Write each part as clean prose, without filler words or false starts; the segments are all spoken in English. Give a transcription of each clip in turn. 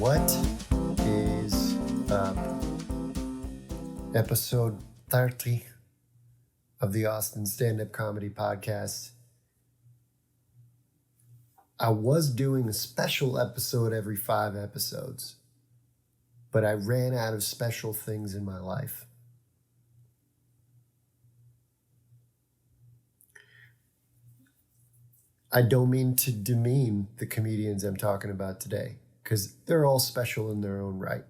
What is up? Episode 30 of the Austin Stand-Up Comedy Podcast. I was doing a special episode every 5 episodes, but I ran out of special things in my life. I don't mean to demean the comedians I'm talking about today, because they're all special in their own right.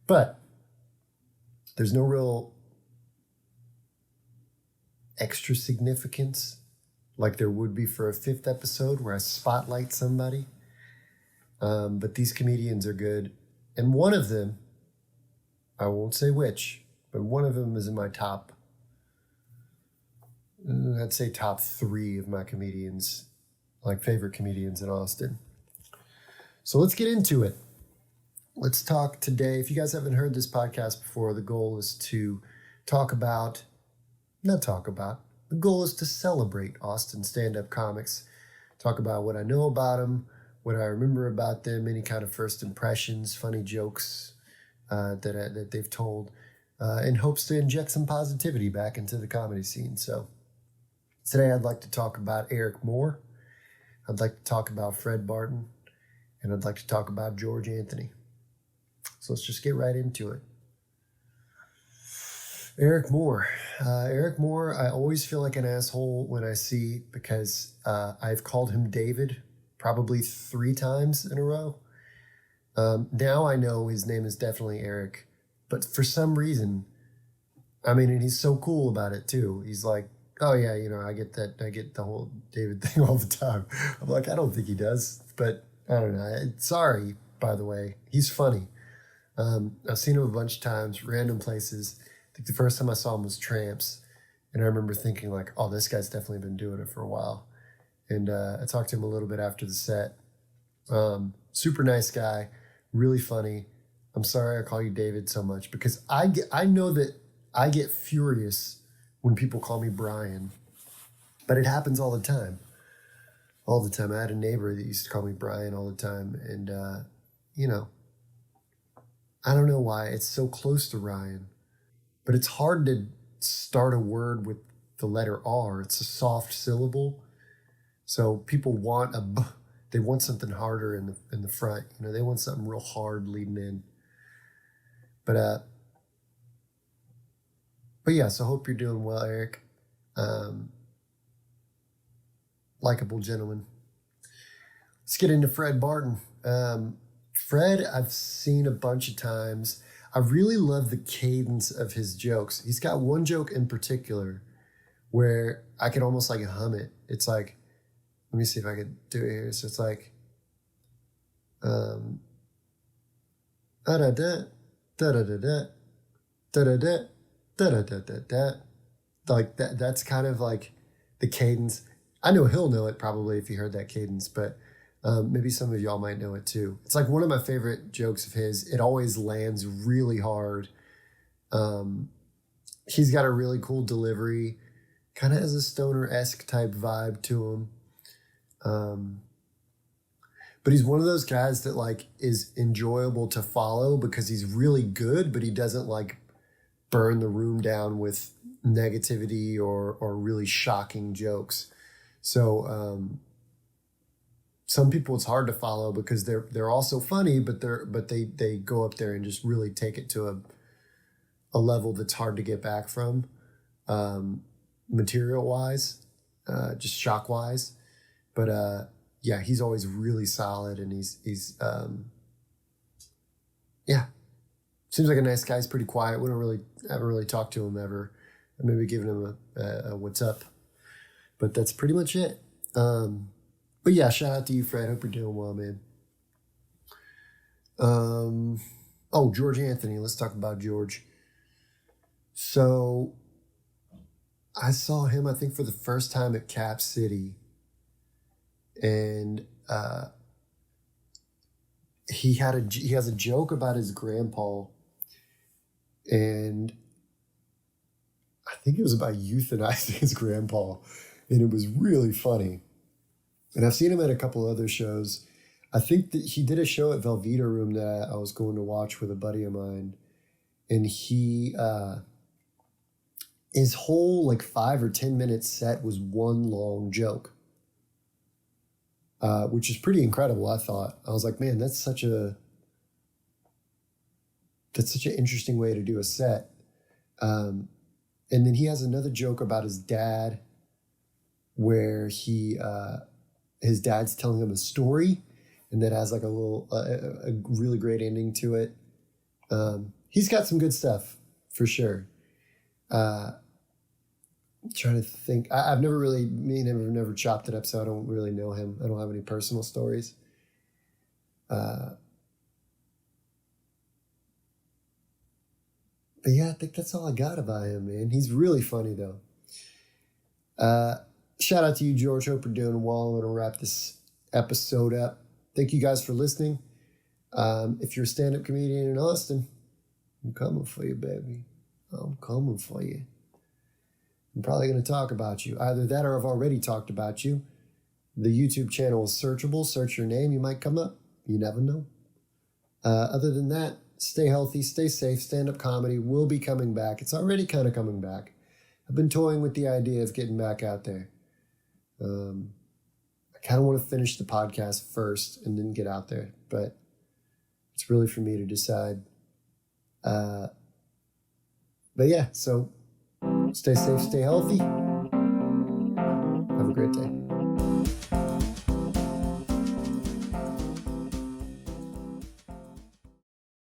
But there's no real extra significance like there would be for a 5th episode where I spotlight somebody. But these comedians are good. And one of them, I won't say which, but one of them is in my top, I'd say top 3 of my comedians, like favorite comedians in Austin. So let's get into it. Let's talk today. If you guys haven't heard this podcast before, the goal is to the goal is to celebrate Austin stand-up comics. Talk about what I know about them, what I remember about them, any kind of first impressions, funny jokes that they've told, in hopes to inject some positivity back into the comedy scene. So today I'd like to talk about Eric Moore. I'd like to talk about Fred Barton. And I'd like to talk about George Anthony. So let's just get right into it. Eric Moore. I always feel like an asshole when I see, because I've called him David probably 3 times in a row. Now I know his name is definitely Eric. But for some reason, and he's so cool about it too. He's like, oh yeah, I get that. I get the whole David thing all the time. I'm like, I don't think he does, but I don't know. Sorry, by the way. He's funny. I've seen him a bunch of times, random places. I think the first time I saw him was Tramps. And I remember thinking like, oh, this guy's definitely been doing it for a while. And I talked to him a little bit after the set. Super nice guy, really funny. I'm sorry I call you David so much because I know that I get furious when people call me Brian. But it happens all the time. All the time. I had a neighbor that used to call me Brian all the time. And, I don't know why. It's so close to Ryan. But it's hard to start a word with the letter R. It's a soft syllable. So people want they want something harder in the front. They want something real hard leading in. But yeah, so hope you're doing well, Eric. Likeable gentleman. Let's get into Fred Barton. Fred, I've seen a bunch of times. I really love the cadence of his jokes. He's got one joke in particular where I can almost like hum it. It's like, let me see if I could do it here. So it's like, da da da da da da da da da da da da da da. Like that. That's kind of like the cadence. I know he'll know it probably if he heard that cadence, but maybe some of y'all might know it too. It's like one of my favorite jokes of his. It always lands really hard. He's got a really cool delivery, kind of has a stoner-esque type vibe to him. But he's one of those guys that like is enjoyable to follow because he's really good, but he doesn't like burn the room down with negativity or really shocking jokes. So some people it's hard to follow because they're also funny, but they go up there and just really take it to a level that's hard to get back from, material wise, just shock wise. But yeah, he's always really solid, and he's seems like a nice guy. He's pretty quiet. Haven't really talked to him ever. I've maybe given him a what's up. But that's pretty much it. But yeah, shout out to you, Fred. Hope you're doing well, man. George Anthony. Let's talk about George. So I saw him, I think, for the first time at Cap City. And he has a joke about his grandpa. And I think it was about euthanizing his grandpa. And it was really funny. And I've seen him at a couple other shows. I think that he did a show at Velveeta Room that I was going to watch with a buddy of mine, and his whole like 5 or 10 minute set was one long joke, which is pretty incredible. I thought, I was like, man, that's such an interesting way to do a set. And then he has another joke about his dad, where his dad's telling him a story, and that has like a really great ending to it. He's got some good stuff for sure. I'm trying to think. I've never really, me and him have never chopped it up, so I don't really know him. I don't have any personal stories. But yeah, I think that's all I got about him, man. He's really funny though. Shout out to you, George. Hope you're doing well. I'm going to wrap this episode up. Thank you guys for listening. If you're a stand-up comedian in Austin, I'm coming for you, baby. I'm coming for you. I'm probably going to talk about you. Either that or I've already talked about you. The YouTube channel is searchable. Search your name. You might come up. You never know. Other than that, stay healthy, stay safe. Stand-up comedy will be coming back. It's already kind of coming back. I've been toying with the idea of getting back out there. I kind of want to finish the podcast first and then get out there, but it's really for me to decide. But yeah, so stay safe, stay healthy. Have a great day.